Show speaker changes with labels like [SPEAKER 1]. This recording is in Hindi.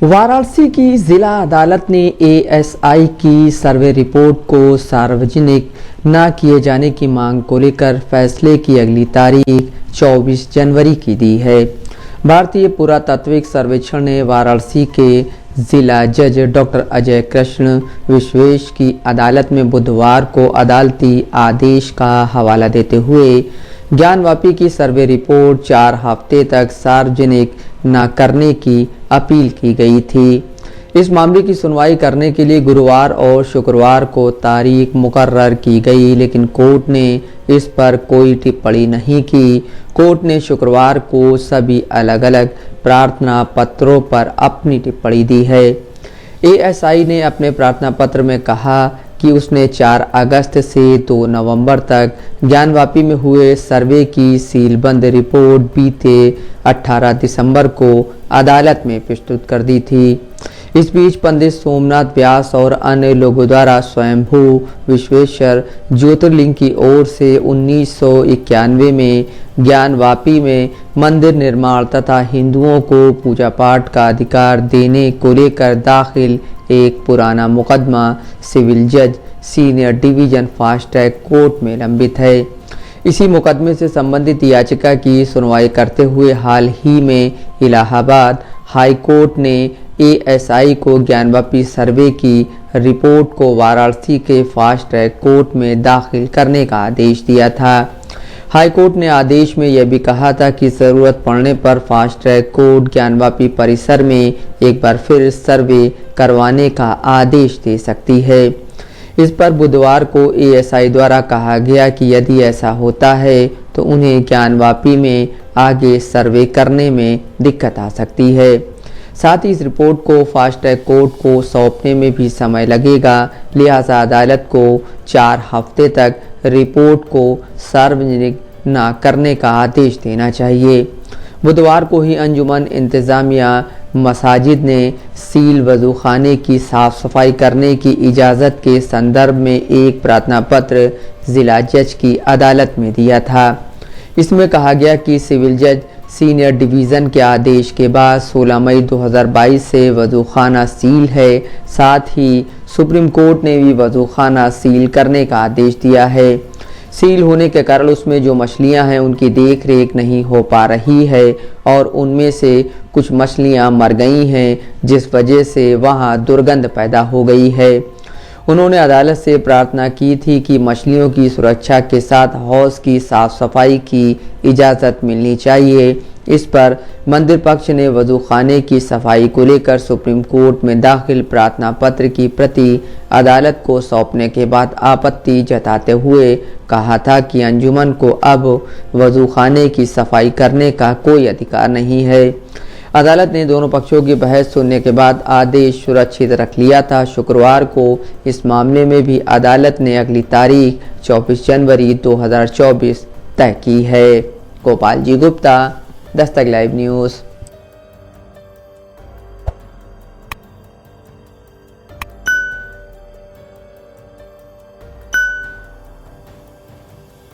[SPEAKER 1] वाराणसी की जिला अदालत ने एएसआई की सर्वे रिपोर्ट को सार्वजनिक न किए जाने की मांग को लेकर फैसले की अगली तारीख 24 जनवरी की दी है। भारतीय पुरातात्विक सर्वेक्षण ने वाराणसी के जिला जज डॉक्टर अजय कृष्ण विश्वेश की अदालत में बुधवार को अदालती आदेश का हवाला देते हुए ज्ञानवापी की सर्वे रिपोर्ट 4 हफ्ते तक सार्वजनिक न करने की अपील की गई थी। इस मामले की सुनवाई करने के लिए गुरुवार और शुक्रवार को तारीख मुकर्रर की गई, लेकिन कोर्ट ने इस पर कोई टिप्पणी नहीं की। कोर्ट ने शुक्रवार को सभी अलग अलग प्रार्थना पत्रों पर अपनी टिप्पणी दी है। एएसआई ने अपने प्रार्थना पत्र में कहा कि उसने 4 अगस्त से 2 नवंबर तक ज्ञानवापी में हुए सर्वे की सीलबंद रिपोर्ट बीते 18 दिसंबर को अदालत में प्रस्तुत कर दी थी। इस बीच पंडित सोमनाथ व्यास और अन्य लोगों द्वारा स्वयंभू विश्वेश्वर ज्योतिर्लिंग की ओर से 1991 में ज्ञानवापी में मंदिर निर्माण तथा हिंदुओं को पूजा पाठ का अधिकार देने को लेकर दाखिल एक पुराना मुकदमा सिविल जज senior division fast track court में लंबित है। इसी मुकदमे से संबंधित याचिका की सुनवाई करते हुए हाल ही में इलाहाबाद हाई कोर्ट ने एएसआई को ज्ञानवापी सर्वे की रिपोर्ट को वाराणसी के फास्ट ट्रैक कोर्ट में दाखिल करने का आदेश दिया था। हाई कोर्ट ने आदेश में यह भी कहा था कि जरूरत पड़ने पर फास्ट ट्रैक कोर्ट ज्ञानवापी परिसर में एक बार फिर सर्वे करवाने का आदेश दे सकती है। इस पर बुधवार को एएसआई द्वारा कहा गया कि यदि ऐसा होता है तो उन्हें ज्ञानवापी में आगे सर्वे करने में दिक्कत आ सकती है। साथ ही इस रिपोर्ट को फास्ट ट्रैक कोर्ट को सौंपने में भी समय लगेगा, लिहाजा अदालत को 4 हफ्ते तक रिपोर्ट को सार्वजनिक न करने का आदेश देना चाहिए। बुधवार को ही अंजुमन इंतजामिया मसाजिद ने सील वजूखाने की साफ सफाई करने की इजाज़त के संदर्भ में एक प्रार्थना पत्र जिला जज की अदालत में दिया था। इसमें कहा गया कि सिविल जज सीनियर डिवीज़न के आदेश के बाद 16 मई 2022 से वजूखाना सील है। साथ ही सुप्रीम कोर्ट ने भी वजूखाना सील करने का आदेश दिया है। सील होने के कारण उसमें जो मछलियां हैं उनकी देख रेख नहीं हो पा रही है और उनमें से कुछ मछलियां मर गई हैं, जिस वजह से वहां दुर्गंध पैदा हो गई है। उन्होंने अदालत से प्रार्थना की थी कि मछलियों की सुरक्षा के साथ हौज की साफ सफाई की इजाज़त मिलनी चाहिए। इस पर मंदिर पक्ष ने वजूखाने की सफाई को लेकर सुप्रीम कोर्ट में दाखिल प्रार्थना पत्र की प्रति अदालत को सौंपने के बाद आपत्ति जताते हुए कहा था कि अंजुमन को अब वजूखाने की सफाई करने का कोई अधिकार नहीं है। अदालत ने दोनों पक्षों की बहस सुनने के बाद आदेश सुरक्षित रख लिया था। शुक्रवार को इस मामले में भी अदालत ने अगली तारीख 24 जनवरी 2024 तय की है। Gopal ji Gupta, Dastak live news.